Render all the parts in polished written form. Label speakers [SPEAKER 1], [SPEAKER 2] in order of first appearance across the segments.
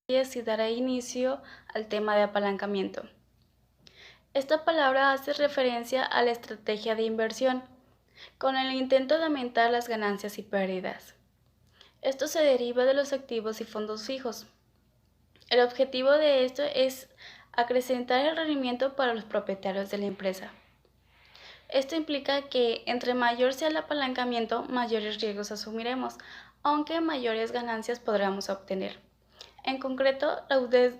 [SPEAKER 1] Y dará inicio al tema de apalancamiento. Esta palabra hace referencia a la estrategia de inversión, con el intento de aumentar las ganancias y pérdidas. Esto se deriva de los activos y fondos fijos. El objetivo de esto es acrecentar el rendimiento para los propietarios de la empresa. Esto implica que entre mayor sea el apalancamiento, mayores riesgos asumiremos, aunque mayores ganancias podremos obtener. En concreto,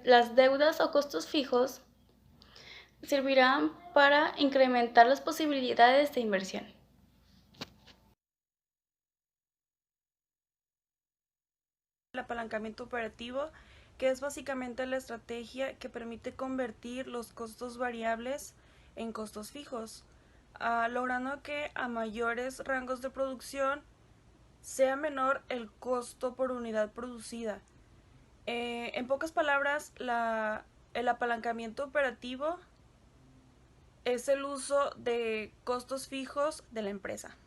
[SPEAKER 1] las deudas o costos fijos servirán para incrementar las posibilidades de inversión.
[SPEAKER 2] El apalancamiento operativo, que es básicamente la estrategia que permite convertir los costos variables en costos fijos, logrando que a mayores rangos de producción sea menor el costo por unidad producida. En pocas palabras, el apalancamiento operativo es el uso de costos fijos de la empresa.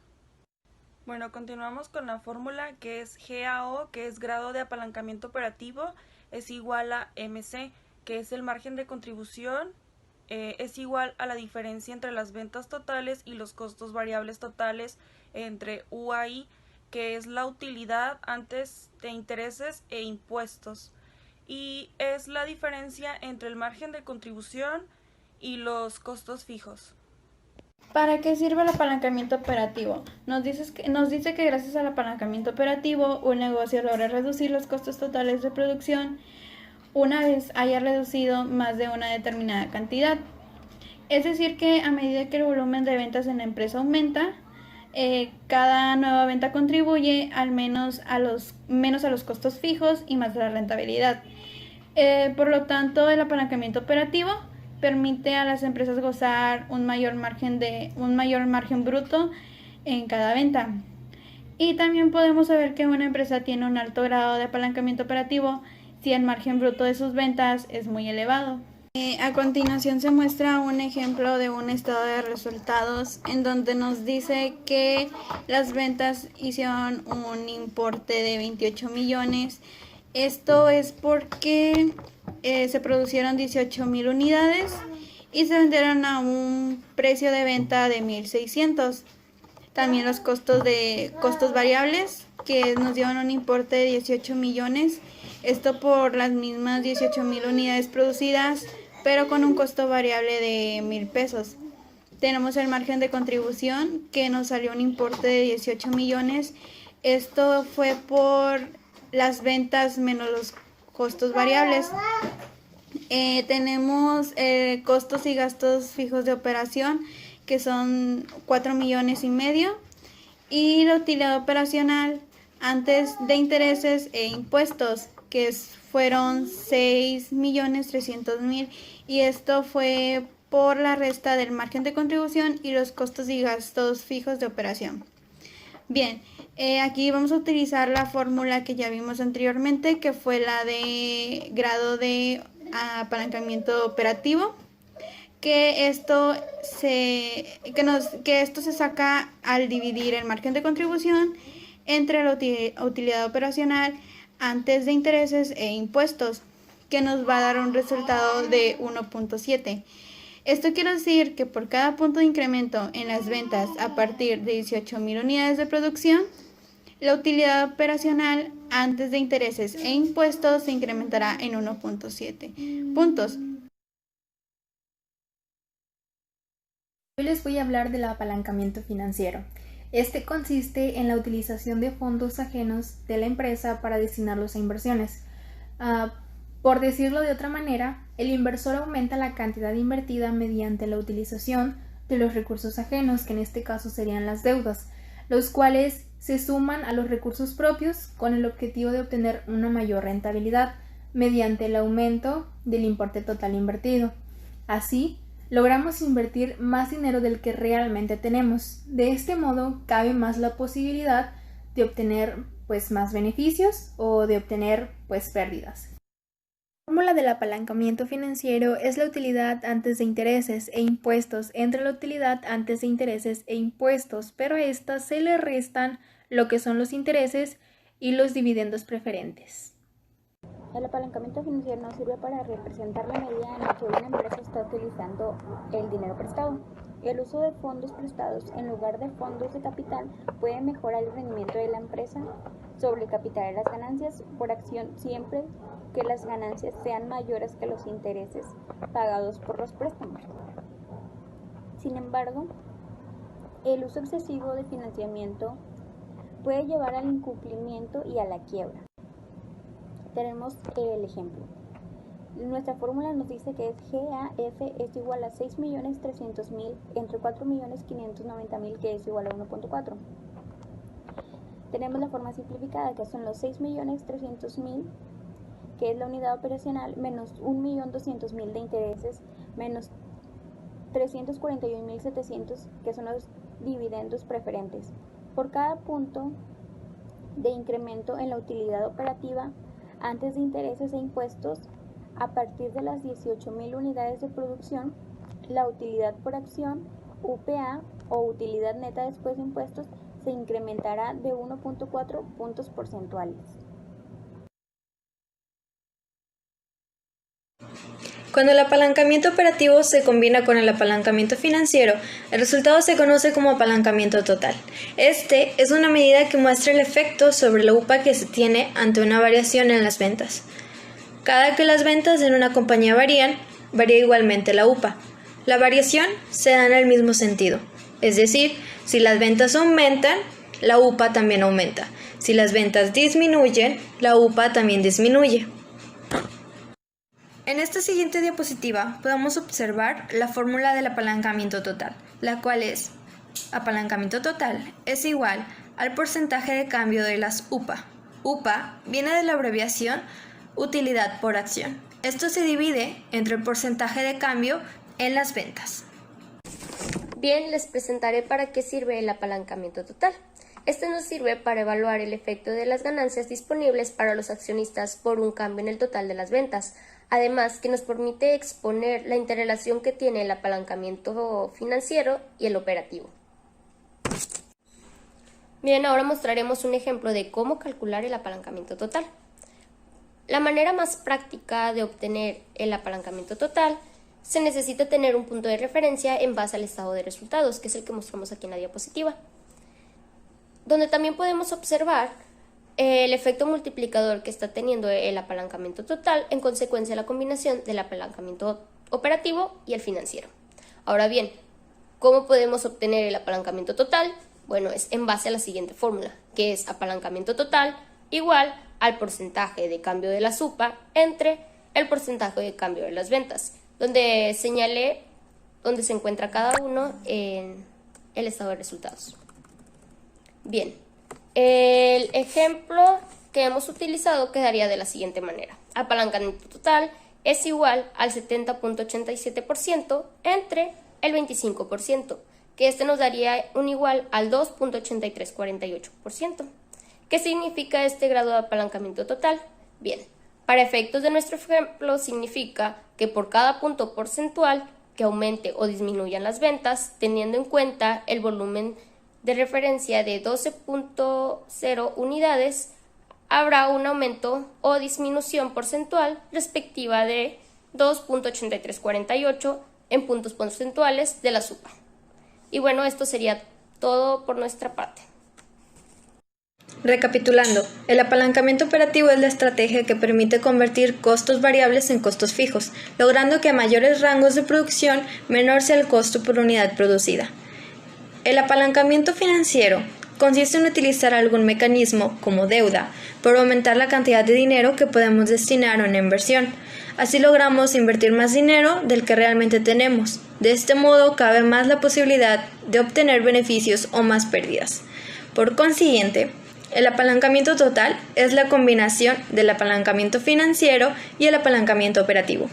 [SPEAKER 2] Bueno, continuamos con la fórmula que es GAO, que es grado de apalancamiento operativo, es igual a MC, que es el margen de contribución, es igual a la diferencia entre las ventas totales y los costos variables totales entre UAI, que es la utilidad antes de intereses e impuestos, y es la diferencia entre el margen de contribución y los costos fijos.
[SPEAKER 3] ¿Para qué sirve el apalancamiento operativo? Nos dice que gracias al apalancamiento operativo un negocio logra reducir los costos totales de producción una vez haya reducido más de una determinada cantidad. Es decir que a medida que el volumen de ventas en la empresa aumenta, cada nueva venta contribuye al menos a los costos fijos y más a la rentabilidad. Por lo tanto, el apalancamiento operativo permite a las empresas gozar un mayor margen bruto en cada venta. Y también podemos saber que una empresa tiene un alto grado de apalancamiento operativo si el margen bruto de sus ventas es muy elevado. A continuación se muestra un ejemplo de un estado de resultados en donde nos dice que las ventas hicieron un importe de 28 millones. Esto es porque se produjeron 18,000 unidades y se vendieron a un precio de venta de 1,600. También los costos variables, que nos dieron un importe de 18 millones. Esto por las mismas 18,000 unidades producidas, pero con un costo variable de 1,000 pesos. Tenemos el margen de contribución, que nos salió un importe de 18 millones. Esto fue por las ventas menos los costos variables. Tenemos costos y gastos fijos de operación, que son 4,5 millones, y la utilidad operacional antes de intereses e impuestos, que fueron 6,300,000, y esto fue por la resta del margen de contribución y los costos y gastos fijos de operación. Bien, aquí vamos a utilizar la fórmula que ya vimos anteriormente, que fue la de grado de apalancamiento operativo, que esto se saca al dividir el margen de contribución entre la utilidad operacional antes de intereses e impuestos, que nos va a dar un resultado de 1,7. Esto quiere decir que por cada punto de incremento en las ventas a partir de 18,000 unidades de producción, la utilidad operacional antes de intereses e impuestos se incrementará en 1,7 puntos.
[SPEAKER 4] Hoy les voy a hablar del apalancamiento financiero. Este consiste en la utilización de fondos ajenos de la empresa para destinarlos a inversiones. Por decirlo de otra manera, el inversor aumenta la cantidad invertida mediante la utilización de los recursos ajenos, que en este caso serían las deudas, los cuales se suman a los recursos propios con el objetivo de obtener una mayor rentabilidad mediante el aumento del importe total invertido. Así, logramos invertir más dinero del que realmente tenemos. De este modo, cabe más la posibilidad de obtener más beneficios o de obtener pérdidas. La fórmula del apalancamiento financiero es la utilidad antes de intereses e impuestos entre la utilidad antes de intereses e impuestos, pero a estas se le restan lo que son los intereses y los dividendos preferentes.
[SPEAKER 5] El apalancamiento financiero nos sirve para representar la medida en la que una empresa está utilizando el dinero prestado. El uso de fondos prestados en lugar de fondos de capital puede mejorar el rendimiento de la empresa sobre el capital de las ganancias por acción siempre que las ganancias sean mayores que los intereses pagados por los préstamos. Sin embargo, el uso excesivo de financiamiento puede llevar al incumplimiento y a la quiebra. Tenemos el ejemplo. Nuestra fórmula nos dice que es GAF es igual a 6.300.000 entre 4.590.000 que es igual a 1.4. Tenemos la forma simplificada que son los 6.300.000 que es la unidad operacional menos 1.200.000 de intereses menos 341.700 que son los dividendos preferentes. Por cada punto de incremento en la utilidad operativa antes de intereses e impuestos, a partir de las 18.000 unidades de producción, la utilidad por acción, UPA o utilidad neta después de impuestos, se incrementará de 1.4 puntos porcentuales.
[SPEAKER 6] Cuando el apalancamiento operativo se combina con el apalancamiento financiero, el resultado se conoce como apalancamiento total. Este es una medida que muestra el efecto sobre la UPA que se tiene ante una variación en las ventas. Cada que las ventas en una compañía varía igualmente la UPA. La variación se da en el mismo sentido, es decir, si las ventas aumentan, la UPA también aumenta. Si las ventas disminuyen, la UPA también disminuye. En esta siguiente diapositiva podemos observar la fórmula del apalancamiento total, la cual es: apalancamiento total es igual al porcentaje de cambio de las UPA. UPA viene de la abreviación utilidad por acción. Esto se divide entre el porcentaje de cambio en las ventas.
[SPEAKER 7] Bien, les presentaré para qué sirve el apalancamiento total. Este nos sirve para evaluar el efecto de las ganancias disponibles para los accionistas por un cambio en el total de las ventas. Además, que nos permite exponer la interrelación que tiene el apalancamiento financiero y el operativo. Bien, ahora mostraremos un ejemplo de cómo calcular el apalancamiento total. La manera más práctica de obtener el apalancamiento total se necesita tener un punto de referencia en base al estado de resultados, que es el que mostramos aquí en la diapositiva, donde también podemos observar el efecto multiplicador que está teniendo el apalancamiento total en consecuencia de la combinación del apalancamiento operativo y el financiero. Ahora bien, ¿cómo podemos obtener el apalancamiento total? Bueno, es en base a la siguiente fórmula, que es apalancamiento total igual al porcentaje de cambio de la UPA entre el porcentaje de cambio de las ventas, donde señalé dónde se encuentra cada uno en el estado de resultados. Bien, el ejemplo que hemos utilizado quedaría de la siguiente manera. Apalancamiento total es igual al 70.87% entre el 25%, que este nos daría un igual al 2.8348%. ¿Qué significa este grado de apalancamiento total? Bien, para efectos de nuestro ejemplo significa que por cada punto porcentual que aumente o disminuyan las ventas, teniendo en cuenta el volumen de referencia de 12.0 unidades, habrá un aumento o disminución porcentual respectiva de 2.8348 en puntos porcentuales de la UPA. Y bueno, esto sería todo por nuestra parte.
[SPEAKER 6] Recapitulando, el apalancamiento operativo es la estrategia que permite convertir costos variables en costos fijos, logrando que a mayores rangos de producción menor sea el costo por unidad producida. El apalancamiento financiero consiste en utilizar algún mecanismo, como deuda, para aumentar la cantidad de dinero que podemos destinar a una inversión. Así logramos invertir más dinero del que realmente tenemos. De este modo, cabe más la posibilidad de obtener beneficios o más pérdidas. Por consiguiente, el apalancamiento total es la combinación del apalancamiento financiero y el apalancamiento operativo.